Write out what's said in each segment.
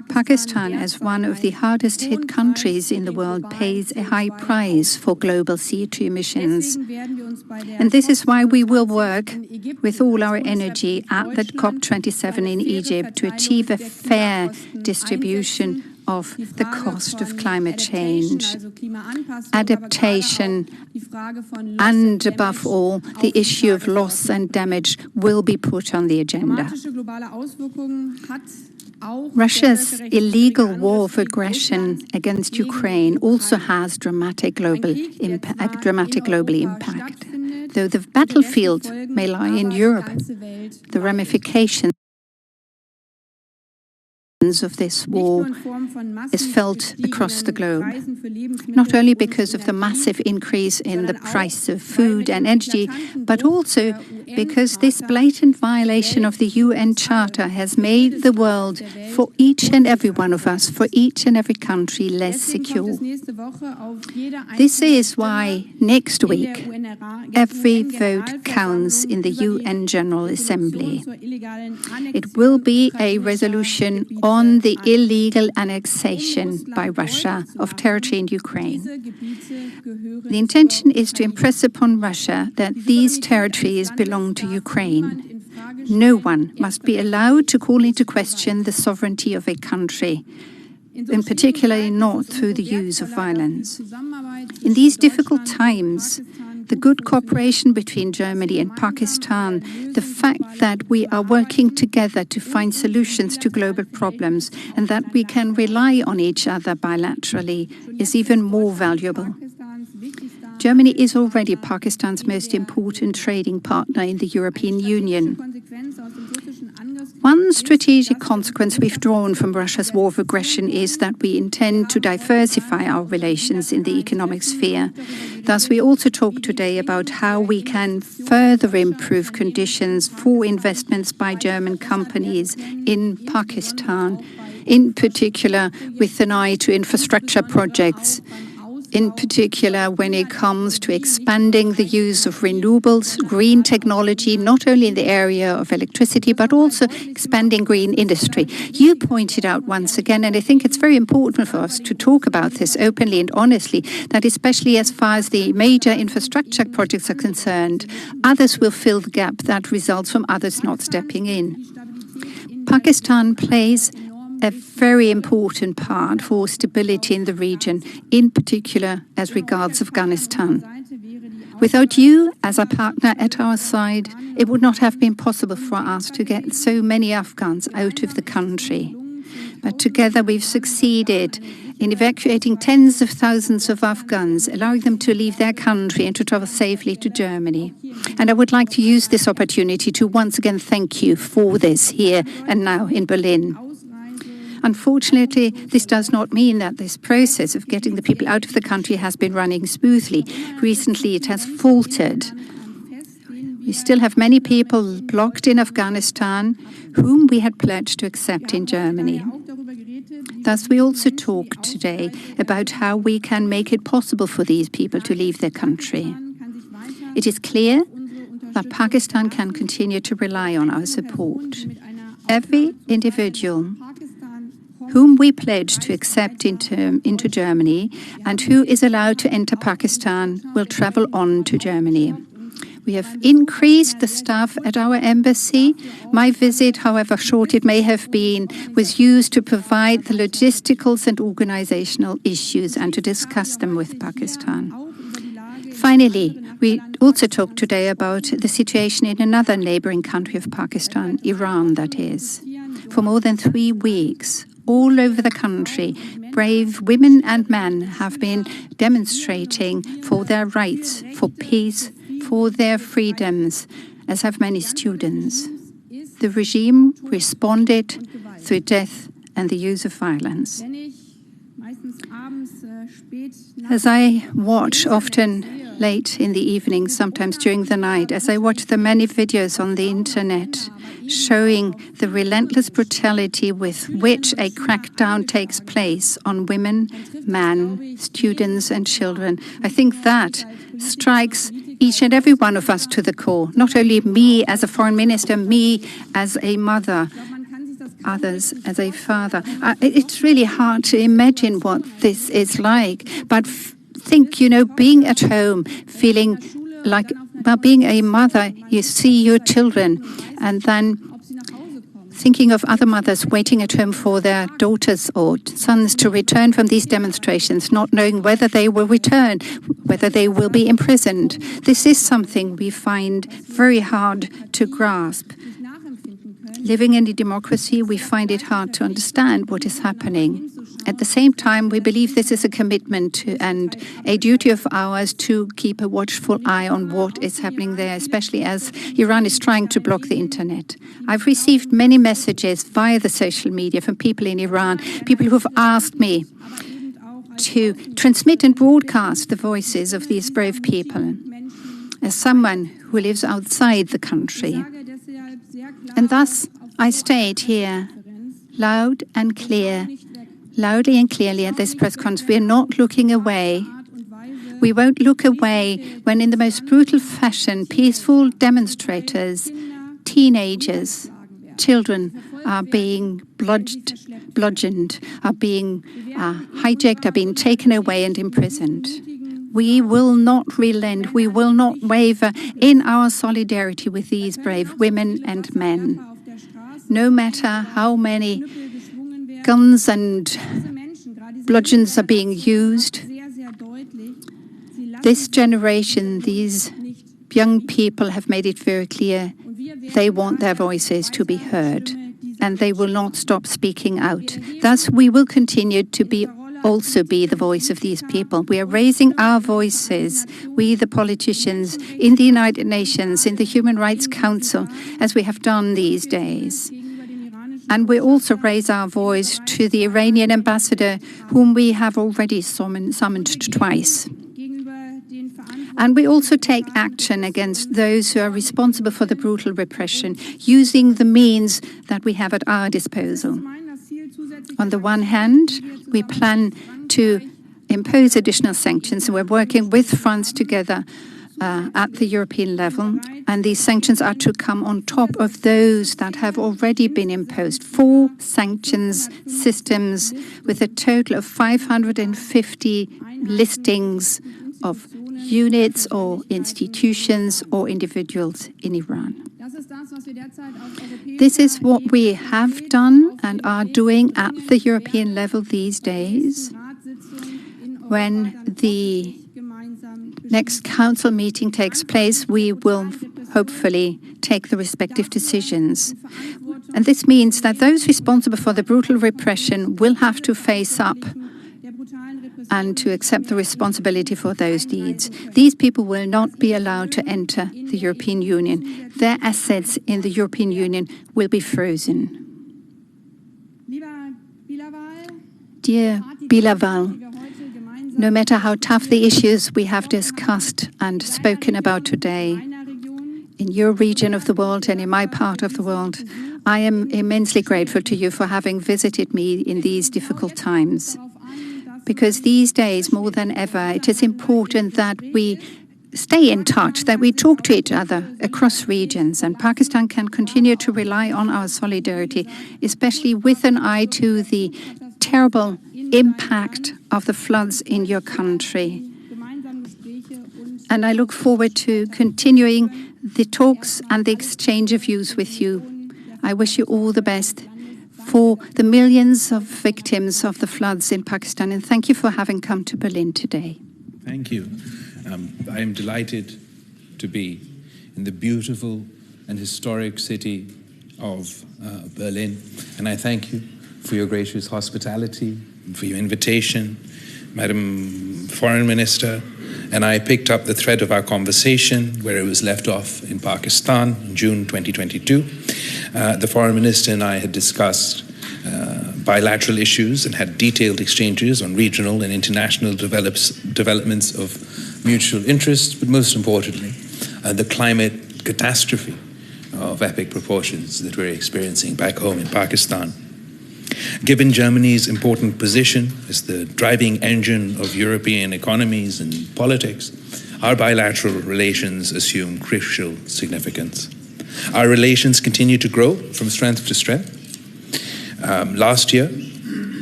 Pakistan, as one of the hardest hit countries in the world, pays a high price for global CO2 emissions. And this is why we will work with all our energy at the COP27 in Egypt to achieve a fair distribution of the cost of climate change, adaptation, and above all, the issue of loss and damage will be put on the agenda. Russia's illegal war of aggression against Ukraine also has dramatic global impact. Though the battlefield may lie in Europe, the ramifications of this war is felt across the globe, not only because of the massive increase in the price of food and energy, but also because this blatant violation of the UN Charter has made the world, for each and every one of us, for each and every country, less secure. This is why next week every vote counts in the UN General Assembly. It will be a resolution on the illegal annexation by Russia of territory in Ukraine. The intention is to impress upon Russia that these territories belong to Ukraine. No one must be allowed to call into question the sovereignty of a country, and particularly not through the use of violence. In these difficult times, the good cooperation between Germany and Pakistan, the fact that we are working together to find solutions to global problems and that we can rely on each other bilaterally is even more valuable. Germany is already Pakistan's most important trading partner in the European Union. One strategic consequence we've drawn from Russia's war of aggression is that we intend to diversify our relations in the economic sphere. Thus, we also talk today about how we can further improve conditions for investments by German companies in Pakistan, in particular with an eye to infrastructure projects, in particular when it comes to expanding the use of renewables, green technology, not only in the area of electricity, but also expanding green industry. You pointed out once again, and I think it's very important for us to talk about this openly and honestly, that especially as far as the major infrastructure projects are concerned, others will fill the gap that results from others not stepping in. Pakistan plays a very important part for stability in the region, in particular as regards Afghanistan. Without you as a partner at our side, it would not have been possible for us to get so many Afghans out of the country. But together we've succeeded in evacuating tens of thousands of Afghans, allowing them to leave their country and to travel safely to Germany. And I would like to use this opportunity to once again thank you for this here and now in Berlin. Unfortunately, this does not mean that this process of getting the people out of the country has been running smoothly. Recently, it has faltered. We still have many people blocked in Afghanistan whom we had pledged to accept in Germany. Thus, we also talk today about how we can make it possible for these people to leave their country. It is clear that Pakistan can continue to rely on our support. Every individual whom we pledge to accept into Germany and who is allowed to enter Pakistan will travel on to Germany. We have increased the staff at our embassy. My visit, however short it may have been, was used to provide the logisticals and organizational issues and to discuss them with Pakistan. Finally, we also talked today about the situation in another neighboring country of Pakistan, Iran, that is. For more than 3 weeks, all over the country, brave women and men have been demonstrating for their rights, for peace, for their freedoms, as have many students. The regime responded through death and the use of violence. As I watch often late in the evening, sometimes during the night, as I watch the many videos on the internet showing the relentless brutality with which a crackdown takes place on women, men, students and children, I think that strikes each and every one of us to the core. Not only me as a foreign minister, me as a mother. others as a father. It's really hard to imagine what this is like, but think, being at home, feeling like, being a mother, you see your children, and then thinking of other mothers waiting at home for their daughters or sons to return from these demonstrations, not knowing whether they will return, whether they will be imprisoned. This is something we find very hard to grasp. Living in a democracy, we find it hard to understand what is happening. At the same time, we believe this is a commitment and a duty of ours to keep a watchful eye on what is happening there, especially as Iran is trying to block the internet. I've received many messages via the social media from people in Iran, people who have asked me to transmit and broadcast the voices of these brave people, as someone who lives outside the country. And thus, I state here, loudly and clearly at this press conference, we are not looking away. We won't look away when in the most brutal fashion, peaceful demonstrators, teenagers, children are being bludgeoned, are being hijacked, are being taken away and imprisoned. We will not relent, we will not waver in our solidarity with these brave women and men. No matter how many guns and bludgeons are being used, this generation, these young people have made it very clear they want their voices to be heard, and they will not stop speaking out. Thus, we will continue to also be the voice of these people. We are raising our voices, we the politicians, in the United Nations, in the Human Rights Council, as we have done these days. And we also raise our voice to the Iranian ambassador, whom we have already summoned twice. And we also take action against those who are responsible for the brutal repression, using the means that we have at our disposal. On the one hand, we plan to impose additional sanctions. We're working with France together at the European level, and these sanctions are to come on top of those that have already been imposed. 4 sanctions systems with a total of 550 listings of units or institutions or individuals in Iran. This is what we have done and are doing at the European level these days. When the next council meeting takes place, we will hopefully take the respective decisions. And this means that those responsible for the brutal repression will have to face up and to accept the responsibility for those deeds. These people will not be allowed to enter the European Union. Their assets in the European Union will be frozen. Dear Bilawal, no matter how tough the issues we have discussed and spoken about today, in your region of the world and in my part of the world, I am immensely grateful to you for having visited me in these difficult times. Because these days, more than ever, it is important that we stay in touch, that we talk to each other across regions, and Pakistan can continue to rely on our solidarity, especially with an eye to the terrible impact of the floods in your country. And I look forward to continuing the talks and the exchange of views with you. I wish you all the best for the millions of victims of the floods in Pakistan, and thank you for having come to Berlin today. Thank you. I am delighted to be in the beautiful and historic city of Berlin, and I thank you for your gracious hospitality, for your invitation, Madam Foreign Minister. And I picked up the thread of our conversation where it was left off in Pakistan in June 2022. The Foreign Minister and I had discussed bilateral issues and had detailed exchanges on regional and international developments of mutual interest, but most importantly, the climate catastrophe of epic proportions that we're experiencing back home in Pakistan. Given Germany's important position as the driving engine of European economies and politics, our bilateral relations assume crucial significance. Our relations continue to grow from strength to strength. Last year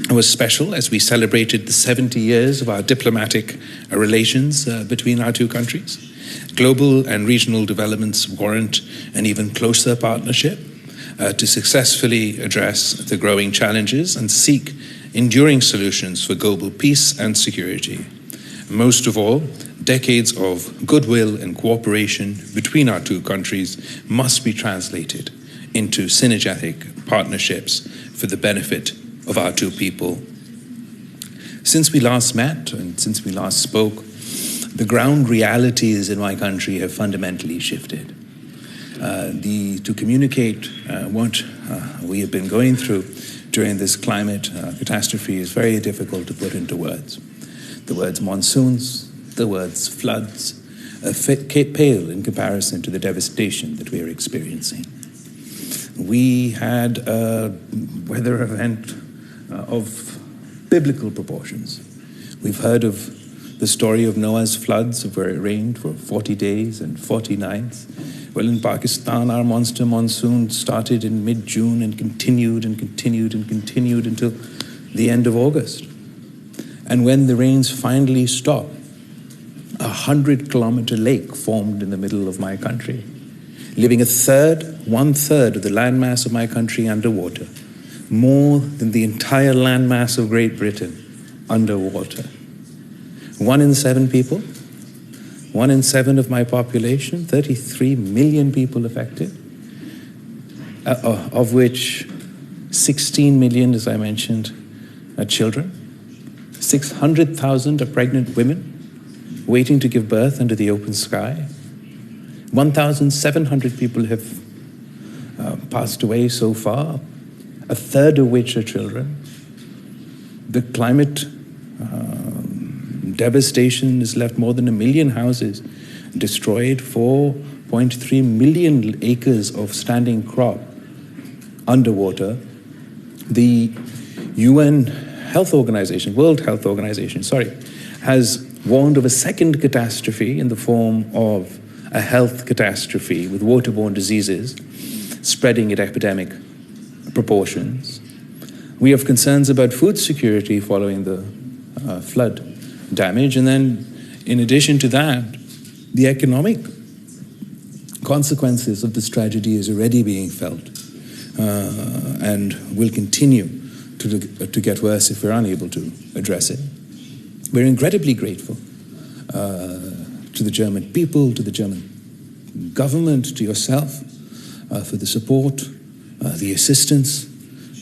was special as we celebrated the 70 years of our diplomatic relations between our two countries. Global and regional developments warrant an even closer partnership to successfully address the growing challenges and seek enduring solutions for global peace and security. Most of all, decades of goodwill and cooperation between our two countries must be translated into synergetic partnerships for the benefit of our two people. Since we last met and since we last spoke, the ground realities in my country have fundamentally shifted. To communicate what we have been going through during this climate catastrophe is very difficult to put into words. The words monsoons, the words floods, pale in comparison to the devastation that we are experiencing. We had a weather event of biblical proportions. We've heard of the story of Noah's floods, where it rained for 40 days and 40 nights. Well, in Pakistan, our monster monsoon started in mid-June and continued and continued and continued until the end of August. And when the rains finally stopped, a 100-kilometer lake formed in the middle of my country, leaving one-third of the landmass of my country underwater, more than the entire landmass of Great Britain underwater. 1 in 7 people, 1 in 7 of my population, 33 million people affected, of which 16 million, as I mentioned, are children. 600,000 are pregnant women waiting to give birth under the open sky. 1,700 people have passed away so far, a third of which are children. The climate devastation has left more than 1 million houses destroyed, 4.3 million acres of standing crop underwater. The UN World Health Organization, has warned of a second catastrophe in the form of a health catastrophe with waterborne diseases spreading at epidemic proportions. We have concerns about food security following the flood damage, and then in addition to that, the economic consequences of this tragedy is already being felt and will continue to get worse if we're unable to address it. We're incredibly grateful to the German people, to the German government, to yourself for the support, the assistance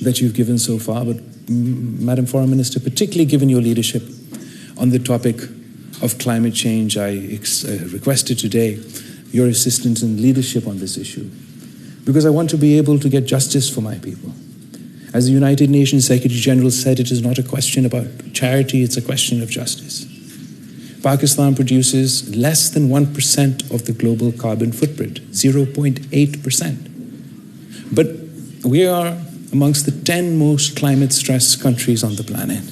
that you've given so far, but Madam Foreign Minister, particularly given your leadership on the topic of climate change, I requested today your assistance and leadership on this issue, because I want to be able to get justice for my people. As the United Nations Secretary General said, it is not a question about charity, it's a question of justice. Pakistan produces less than 1% of the global carbon footprint, 0.8%. But we are amongst the 10 most climate-stressed countries on the planet.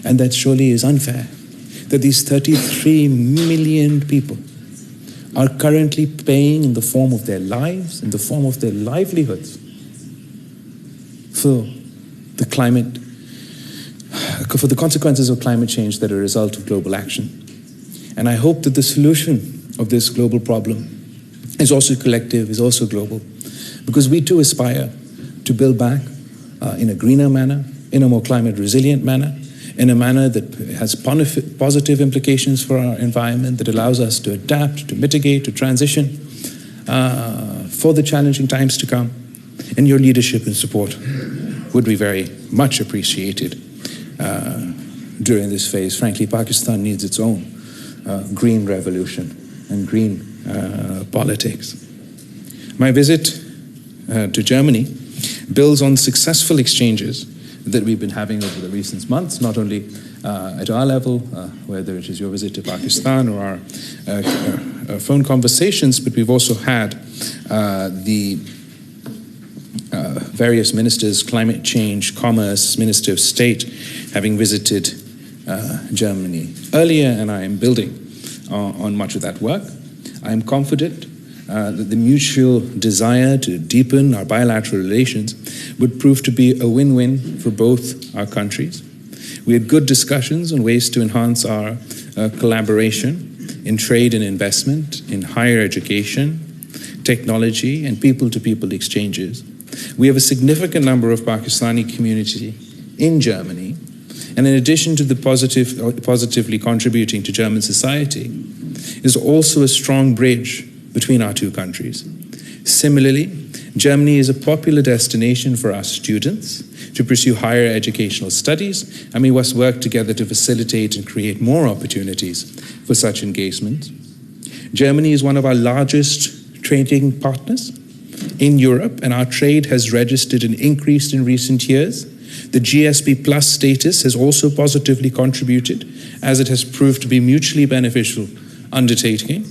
And that surely is unfair, that these 33 million people are currently paying in the form of their lives, in the form of their livelihoods, for the consequences of climate change that are a result of global action. And I hope that the solution of this global problem is also collective, is also global, because we too aspire to build back in a greener manner, in a more climate resilient manner, in a manner that has positive implications for our environment, that allows us to adapt, to mitigate, to transition for the challenging times to come. And your leadership and support would be very much appreciated during this phase. Frankly, Pakistan needs its own green revolution and green politics. My visit to Germany builds on successful exchanges that we've been having over the recent months, not only at our level, whether it is your visit to Pakistan or our phone conversations, but we've also had the various ministers, climate change, commerce, Minister of State, having visited Germany earlier, and I am building on much of that work. I am confident that the mutual desire to deepen our bilateral relations would prove to be a win-win for both our countries. We had good discussions on ways to enhance our collaboration in trade and investment, in higher education, technology, and people-to-people exchanges. We have a significant number of Pakistani community in Germany, and in addition to the positively contributing to German society, is also a strong bridge between our two countries. Similarly, Germany is a popular destination for our students to pursue higher educational studies, and we must work together to facilitate and create more opportunities for such engagement. Germany is one of our largest trading partners in Europe, and our trade has registered an increase in recent years. The GSP Plus status has also positively contributed, as it has proved to be mutually beneficial undertaking,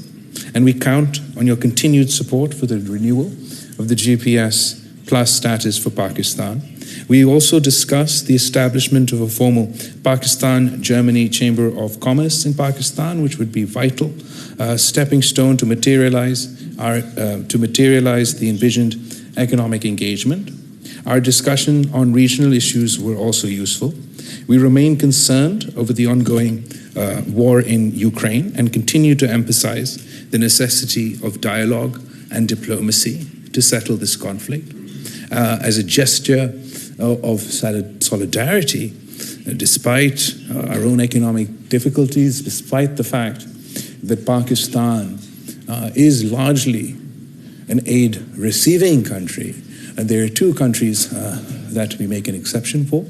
and we count on your continued support for the renewal of the GPS Plus status for Pakistan. We also discussed the establishment of a formal Pakistan-Germany Chamber of Commerce in Pakistan, which would be vital stepping stone to materialize the envisioned economic engagement. Our discussion on regional issues were also useful. We remain concerned over the ongoing war in Ukraine and continue to emphasize the necessity of dialogue and diplomacy to settle this conflict. As a gesture of solidarity, despite our own economic difficulties, despite the fact that Pakistan is largely an aid-receiving country, and there are two countries that we make an exception for.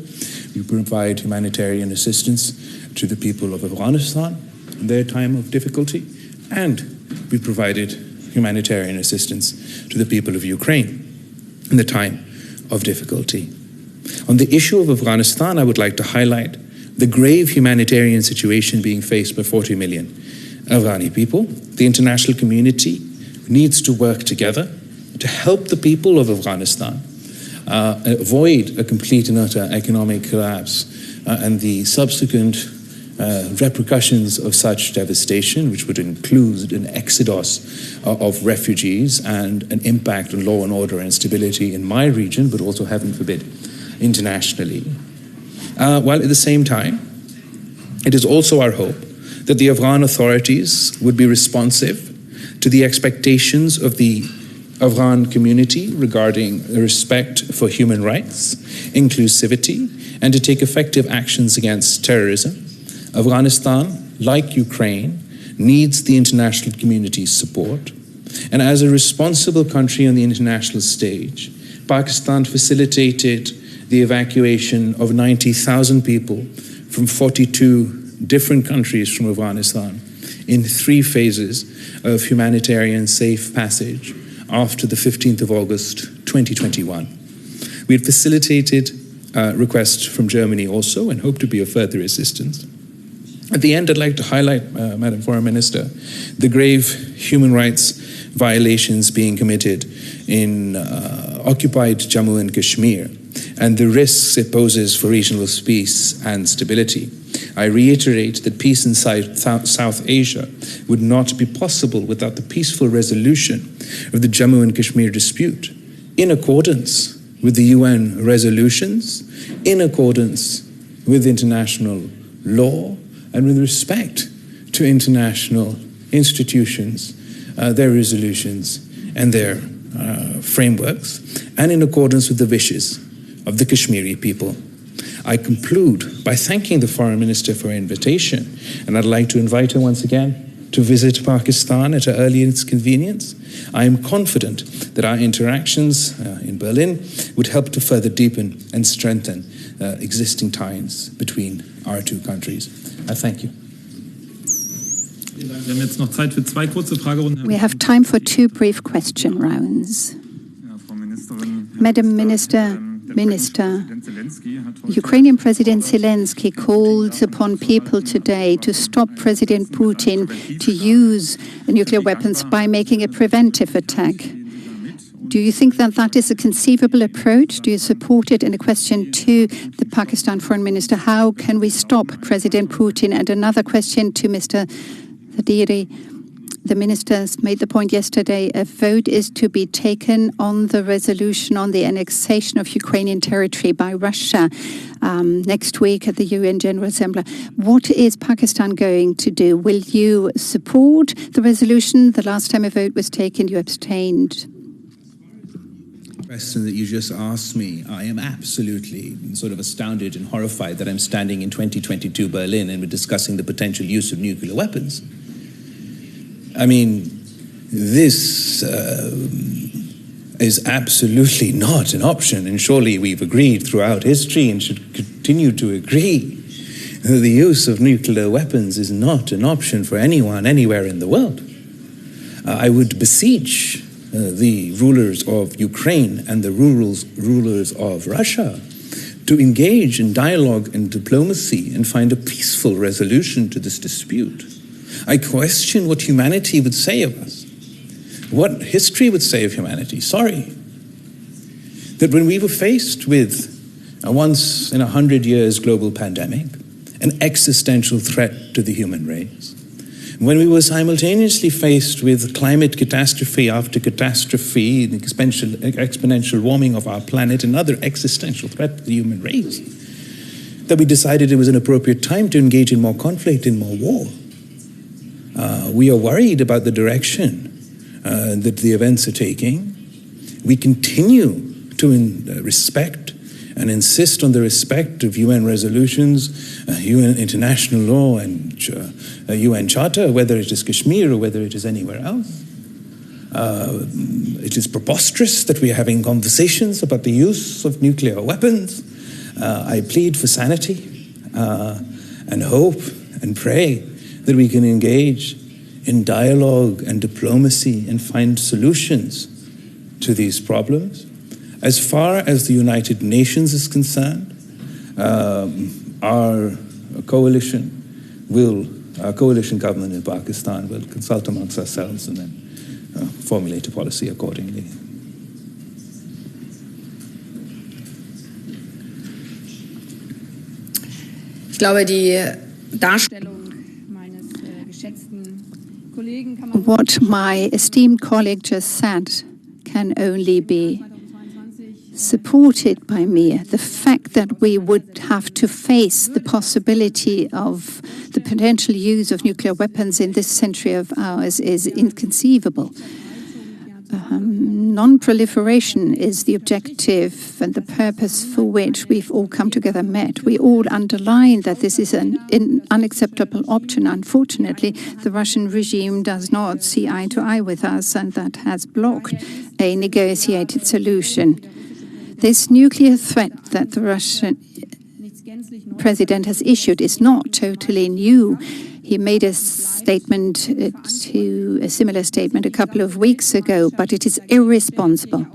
We provide humanitarian assistance to the people of Afghanistan in their time of difficulty, and we provided humanitarian assistance to the people of Ukraine in the time of difficulty. On the issue of Afghanistan, I would like to highlight the grave humanitarian situation being faced by 40 million Afghani people. The international community needs to work together to help the people of Afghanistan avoid a complete and utter economic collapse and the subsequent repercussions of such devastation, which would include an exodus of refugees and an impact on law and order and stability in my region, but also, heaven forbid, internationally. While at the same time, it is also our hope that the Afghan authorities would be responsive to the expectations of the Afghan community regarding respect for human rights, inclusivity, and to take effective actions against terrorism. Afghanistan, like Ukraine, needs the international community's support. And as a responsible country on the international stage, Pakistan facilitated the evacuation of 90,000 people from 42 different countries from Afghanistan in 3 phases of humanitarian safe passage after the 15th of August 2021. We had facilitated requests from Germany also and hope to be of further assistance. At the end, I'd like to highlight, Madam Foreign Minister, the grave human rights violations being committed in occupied Jammu and Kashmir and the risks it poses for regional peace and stability. I reiterate that peace in South Asia would not be possible without the peaceful resolution of the Jammu and Kashmir dispute, in accordance with the UN resolutions, in accordance with international law, and with respect to international institutions, their resolutions and their frameworks, and in accordance with the wishes of the Kashmiri people. I conclude by thanking the Foreign Minister for her invitation, and I'd like to invite her once again to visit Pakistan at her earliest convenience. I am confident that our interactions in Berlin would help to further deepen and strengthen existing ties between our two countries. I thank you. We have time for 2 brief question rounds. Madam Minister, Ukrainian President Zelensky called upon people today to stop President Putin to use nuclear weapons by making a preventive attack. Do you think that that is a conceivable approach? Do you support it? And a question to the Pakistan Foreign Minister, how can we stop President Putin? And another question to Mr. Zardari. The ministers made the point yesterday, a vote is to be taken on the resolution on the annexation of Ukrainian territory by Russia next week at the UN General Assembly. What is Pakistan going to do? Will you support the resolution? The last time a vote was taken, you abstained. Question that you just asked me, I am absolutely sort of astounded and horrified that I'm standing in 2022 Berlin and we're discussing the potential use of nuclear weapons. I mean, this is absolutely not an option, and surely we've agreed throughout history and should continue to agree that the use of nuclear weapons is not an option for anyone anywhere in the world. I would beseech the rulers of Ukraine and the rulers of Russia to engage in dialogue and diplomacy and find a peaceful resolution to this dispute. I question what humanity would say of us, what history would say of humanity. Sorry. That when we were faced with a once in 100 years global pandemic, an existential threat to the human race, when we were simultaneously faced with climate catastrophe after catastrophe, the exponential warming of our planet, another existential threat to the human race, that we decided it was an appropriate time to engage in more conflict, in more war. We are worried about the direction that the events are taking. We continue to respect and insist on the respect of UN resolutions, UN international law, and UN Charter, whether it is Kashmir or whether it is anywhere else. It is preposterous that we are having conversations about the use of nuclear weapons. I plead for sanity and hope and pray that we can engage in dialogue and diplomacy and find solutions to these problems. As far as the United Nations is concerned, our coalition government in Pakistan will consult amongst ourselves and then formulate a policy accordingly. Ich glaube, die Darstellung meines geschätzten Kollegen kann man... What my esteemed colleague just said can only be supported by me. The fact that we would have to face the possibility of the potential use of nuclear weapons in this century of ours is inconceivable. Non-proliferation is the objective and the purpose for which we've all come together met. We all underline that this is an unacceptable option. Unfortunately, the Russian regime does not see eye to eye with us, and that has blocked a negotiated solution. This nuclear threat that the Russian president has issued is not totally new. He made a statement a similar statement a couple of weeks ago, but it is irresponsible.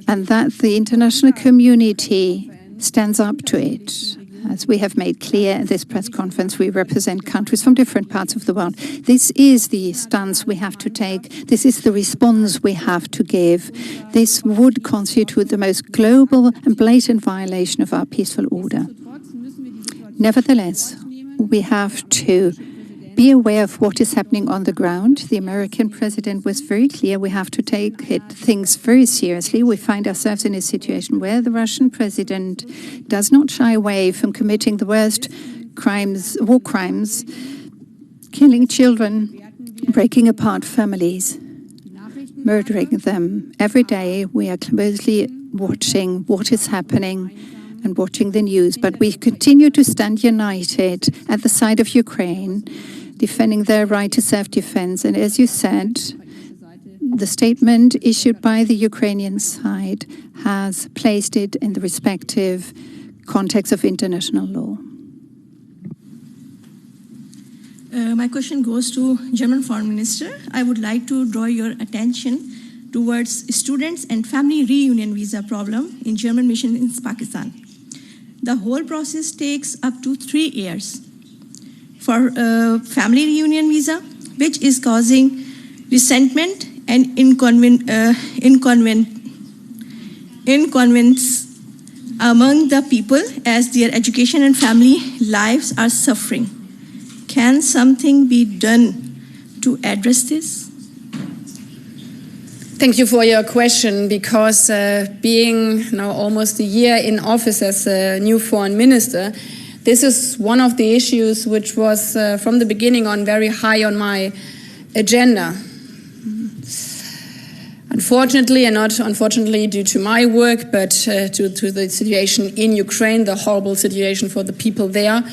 And that the international community stands up to it. As we have made clear at this press conference, we represent countries from different parts of the world. This is the stance we have to take. This is the response we have to give. This would constitute the most global and blatant violation of our peaceful order. Nevertheless, we have to be aware of what is happening on the ground. The American president was very clear. We have to take things very seriously. We find ourselves in a situation where the Russian president does not shy away from committing the worst crimes, war crimes, killing children, breaking apart families, murdering them. Every day we are closely watching what is happening and watching the news. But we continue to stand united at the side of Ukraine, defending their right to self-defense. And as you said, the statement issued by the Ukrainian side has placed it in the respective context of international law. My question goes to German Foreign Minister. I would like to draw your attention towards students and family reunion visa problem in German mission in Pakistan. The whole process takes up to 3 years. For family reunion visa, which is causing resentment and inconvenience among the people as their education and family lives are suffering. Can something be done to address this? Thank you for your question, because being now almost a year in office as a new foreign minister, this is one of the issues which was from the beginning on very high on my agenda. Unfortunately, and not unfortunately due to my work, but due to the situation in Ukraine, the horrible situation for the people there.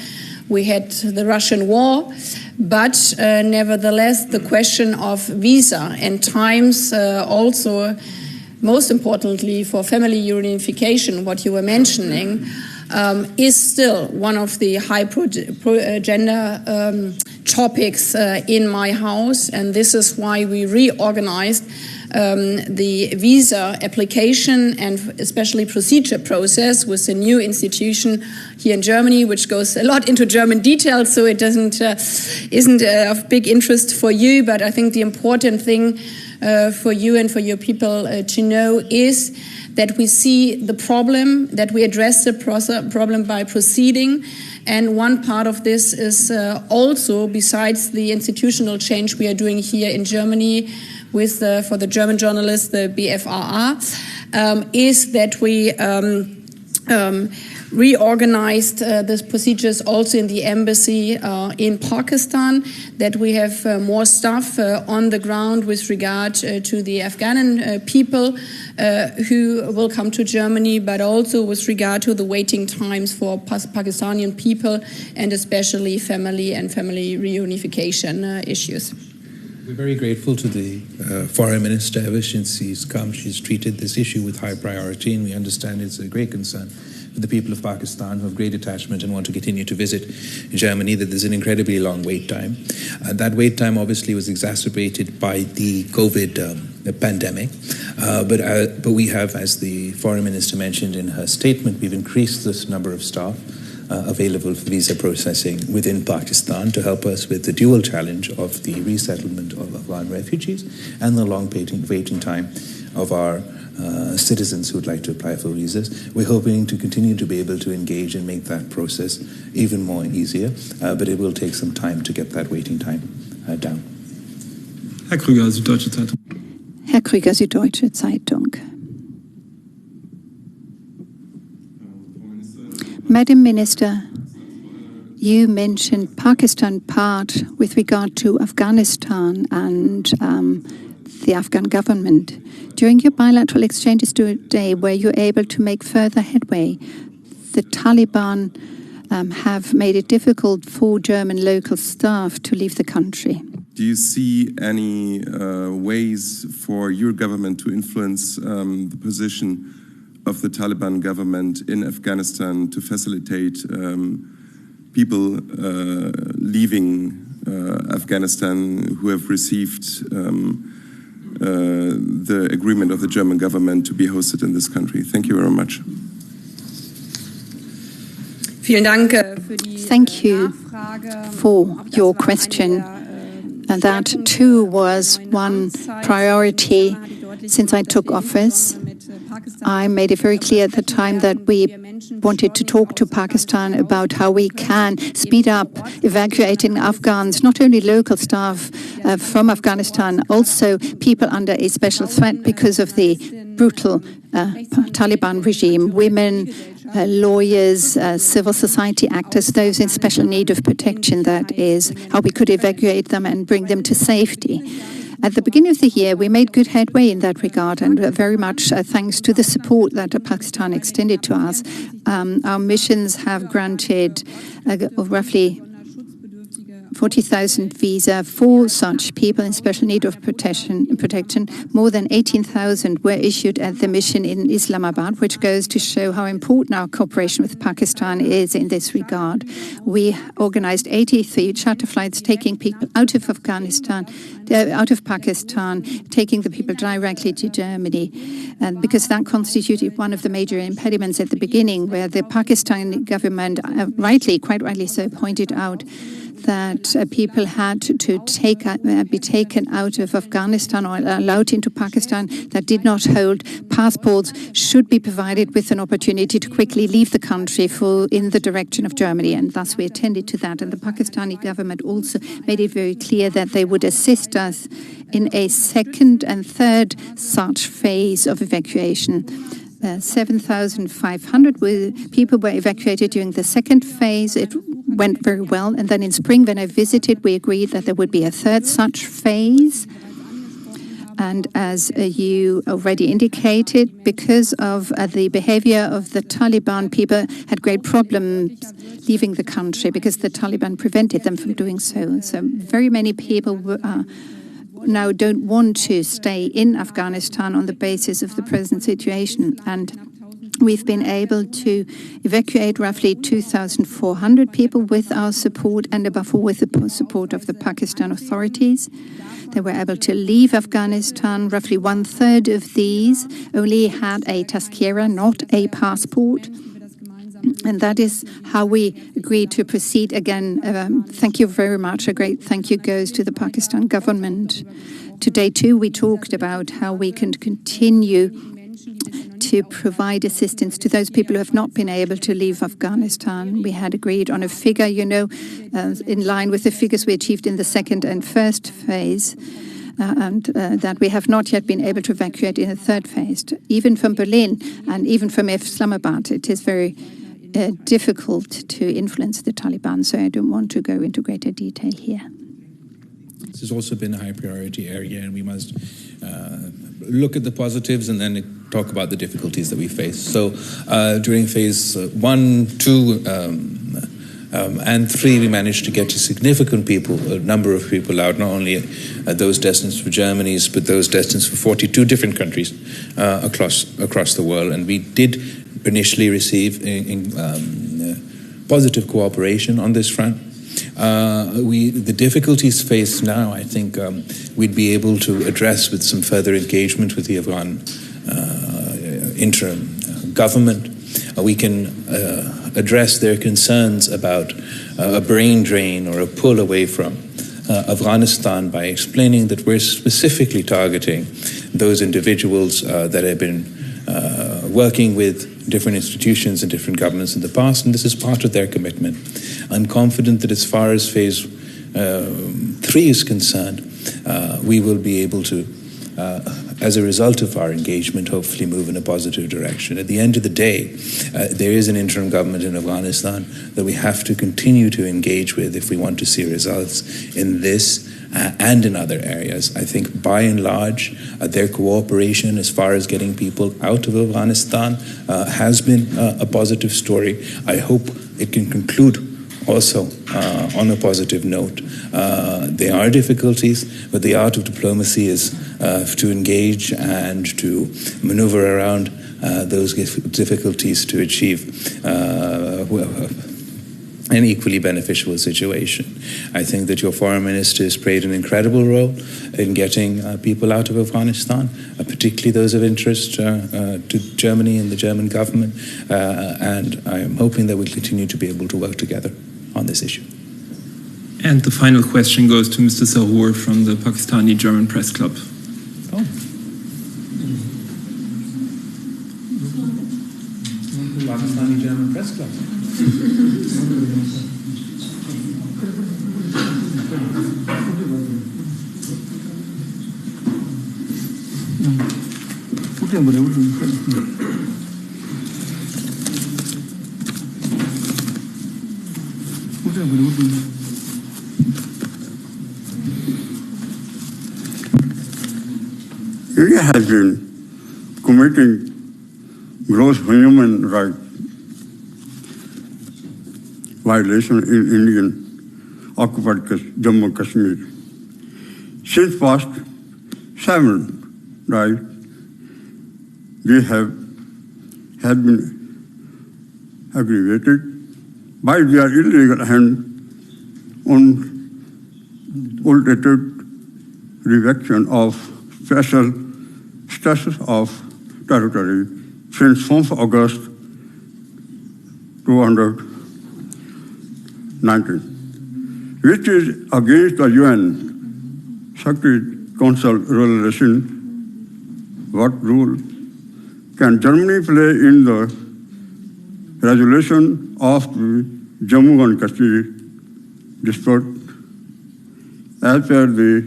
We had the Russian war, but nevertheless, the question of visa and times also, most importantly for family reunification, what you were mentioning, is still one of the high agenda topics in my house, and this is why we reorganized the visa application and especially procedure process with a new institution here in Germany, which goes a lot into German details, so it isn't of big interest for you. But I think the important thing for you and for your people to know is that we see the problem, that we address the problem by proceeding. And one part of this is also, besides the institutional change we are doing here in Germany with for the German journalists, the BFRA, is that we reorganized these procedures also in the embassy in Pakistan, that we have more staff on the ground with regard to the Afghan people who will come to Germany, but also with regard to the waiting times for Pakistani people and especially family reunification issues. We're very grateful to the foreign minister. Ever since she's come, she's treated this issue with high priority, and we understand it's a great concern for the people of Pakistan who have great attachment and want to continue to visit Germany, that there's an incredibly long wait time. That wait time obviously was exacerbated by the COVID pandemic, but we have, as the foreign minister mentioned in her statement, we've increased this number of staff available for visa processing within Pakistan to help us with the dual challenge of the resettlement of Afghan refugees and the long waiting time of our citizens who would like to apply for visas. We're hoping to continue to be able to engage and make that process even more easier, but it will take some time to get that waiting time down. Herr Krüger, Süddeutsche Zeitung. Herr Krüger, Süddeutsche Zeitung. Madam Minister, you mentioned Pakistan part with regard to Afghanistan and the Afghan government. During your bilateral exchanges today, were you able to make further headway? The Taliban have made it difficult for German local staff to leave the country. Do you see any ways for your government to influence the position of the Taliban government in Afghanistan to facilitate people leaving Afghanistan who have received the agreement of the German government to be hosted in this country? Thank you very much. Thank you for your question. And that too was one priority since I took office. I made it very clear at the time that we wanted to talk to Pakistan about how we can speed up evacuating Afghans, not only local staff from Afghanistan, also people under a special threat because of the brutal Taliban regime, women, lawyers, civil society actors, those in special need of protection. That is how we could evacuate them and bring them to safety. At the beginning of the year, we made good headway in that regard, and very much thanks to the support that Pakistan extended to us. Our missions have granted roughly 40,000 visa for such people in special need of protection. More than 18,000 were issued at the mission in Islamabad, which goes to show how important our cooperation with Pakistan is in this regard. We organized 83 charter flights taking people out of Pakistan, taking the people directly to Germany, because that constituted one of the major impediments at the beginning, where the Pakistani government quite rightly so, pointed out that people had to be taken out of Afghanistan or allowed into Pakistan that did not hold passports should be provided with an opportunity to quickly leave the country in the direction of Germany. And thus we attended to that. And the Pakistani government also made it very clear that they would assist us in a second and third such phase of evacuation. 7,500 people were evacuated during the second phase. It went very well. And then in spring, when I visited, we agreed that there would be a third such phase. And as you already indicated, because of the behavior of the Taliban, people had great problems leaving the country because the Taliban prevented them from doing so. So very many people now don't want to stay in Afghanistan on the basis of the present situation. And we've been able to evacuate roughly 2,400 people with our support and above all with the support of the Pakistan authorities. They were able to leave Afghanistan. Roughly 1/3 of these only had a tazkira, not a passport. And that is how we agreed to proceed again. Thank you very much. A great thank you goes to the Pakistan government. Today, too, we talked about how we can continue to provide assistance to those people who have not been able to leave Afghanistan. We had agreed on a figure, in line with the figures we achieved in the second and first phase, and that we have not yet been able to evacuate in the third phase. Even from Berlin and even from Islamabad, it is very difficult to influence the Taliban, so I don't want to go into greater detail here. This has also been a high priority area, and we must look at the positives and then talk about the difficulties that we face. So during phase 1, 2, and 3, we managed to get a significant number of people out, not only those destined for Germany, but those destined for 42 different countries across the world. And we did initially receive positive cooperation on this front. The difficulties faced now, I think we'd be able to address with some further engagement with the Afghan interim government. We can address their concerns about a brain drain or a pull away from Afghanistan by explaining that we're specifically targeting those individuals that have been working with different institutions and different governments in the past, and this is part of their commitment. I'm confident that as far as phase 3 is concerned, we will be able to, as a result of our engagement, hopefully move in a positive direction. At the end of the day, there is an interim government in Afghanistan that we have to continue to engage with if we want to see results in this and in other areas. I think by and large, their cooperation as far as getting people out of Afghanistan has been a positive story. I hope it can conclude also on a positive note. There are difficulties, but the art of diplomacy is to engage and to maneuver around those difficulties to achieve an equally beneficial situation. I think that your foreign minister has played an incredible role in getting people out of Afghanistan, particularly those of interest to Germany and the German government, and I am hoping that we'll continue to be able to work together on this issue. And the final question goes to Mr. Sahour from the Pakistani German Press Club. Oh. Pakistani German Press Club. India has been committing gross human rights violation in Indian occupied Jammu and Kashmir. Since past 7, right, they have been aggravated by their illegal and unaltered rejection of special status of territory since 4th August 2019. which is against the UN Security Council resolution. What role can Germany play in the resolution of the Jammu and Kashmir dispute as per the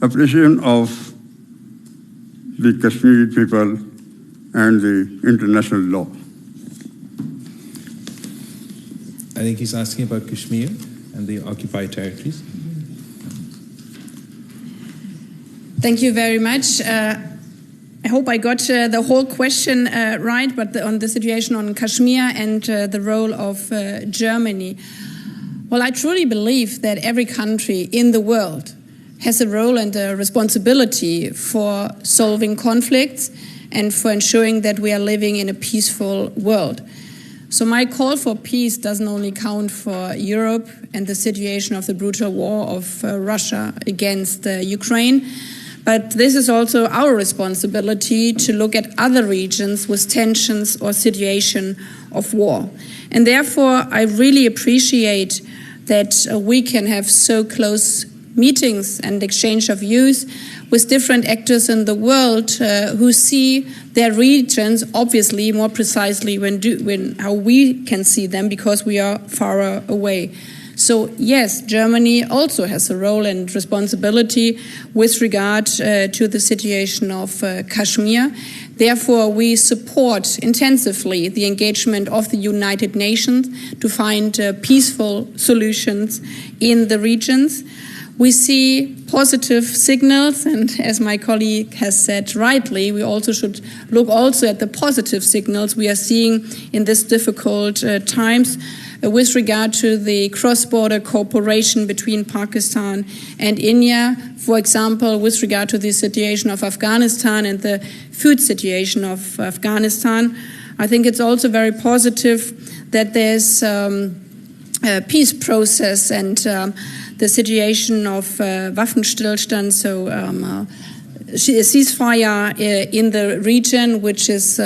appreciation of the Kashmiri people and the international law? I think he's asking about Kashmir and the occupied territories. Thank you very much. I hope I got the whole question right, but on the situation on Kashmir and the role of Germany. Well, I truly believe that every country in the world has a role and a responsibility for solving conflicts and for ensuring that we are living in a peaceful world. So my call for peace doesn't only count for Europe and the situation of the brutal war of Russia against Ukraine, but this is also our responsibility to look at other regions with tensions or situation of war. And therefore, I really appreciate that we can have so close meetings and exchange of views with different actors in the world who see their regions obviously more precisely when how we can see them because we are far away. So yes, Germany also has a role and responsibility with regard to the situation of Kashmir. Therefore, we support intensively the engagement of the United Nations to find peaceful solutions in the regions. We see positive signals, and as my colleague has said rightly, we also should look also at the positive signals we are seeing in these difficult times with regard to the cross-border cooperation between Pakistan and India. For example, with regard to the situation of Afghanistan and the food situation of Afghanistan, I think it's also very positive that there's a peace process and the situation of Waffenstillstand, so a ceasefire in the region, which is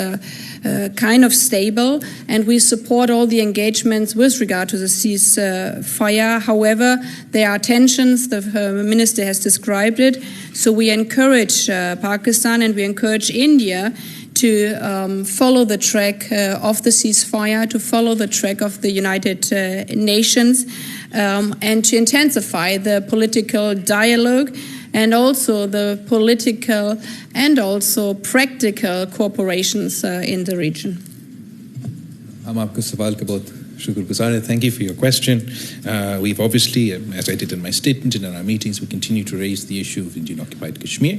kind of stable, and we support all the engagements with regard to the ceasefire. However, there are tensions, the minister has described it, so we encourage Pakistan and we encourage India to follow the track of the ceasefire, to follow the track of the United Nations, and to intensify the political dialogue and also the political and also practical cooperations in the region. Thank you for your question. We've obviously, as I did in my statement and in our meetings, we continue to raise the issue of Indian-occupied Kashmir,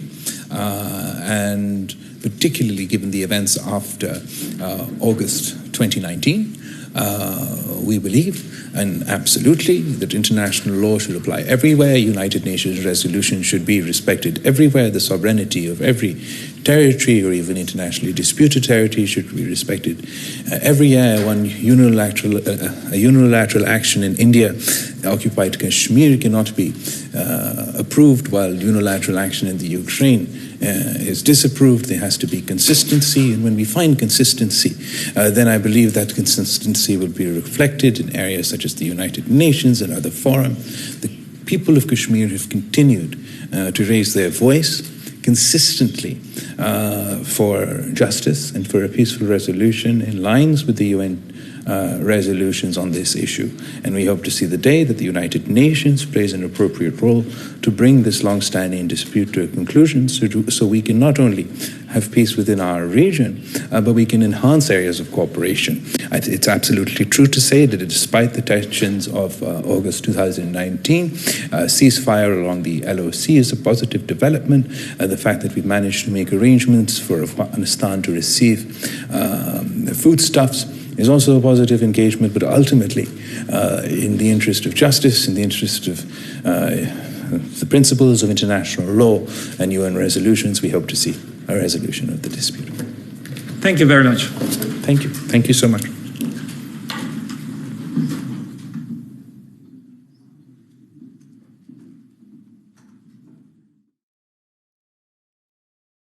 and particularly given the events after August 2019, we believe, and absolutely, that international law should apply everywhere. United Nations resolutions should be respected everywhere. The sovereignty of every territory or even internationally disputed territory should be respected every year. A unilateral action in India, occupied Kashmir, cannot be approved, while unilateral action in the Ukraine is disapproved. There has to be consistency, and when we find consistency, then I believe that consistency will be reflected in areas such as the United Nations and other fora. The people of Kashmir have continued to raise their voice consistently for justice and for a peaceful resolution in lines with the UN resolutions on this issue. And we hope to see the day that the United Nations plays an appropriate role to bring this long-standing dispute to a conclusion, so we can not only have peace within our region, but we can enhance areas of cooperation. It's absolutely true to say that despite the tensions of August 2019, ceasefire along the LOC is a positive development. The fact that we've managed to make arrangements for Afghanistan to receive foodstuffs is also a positive engagement, but ultimately, in the interest of justice, in the interest of the principles of international law and UN resolutions, we hope to see a resolution of the dispute. Thank you very much. Thank you. Thank you so much.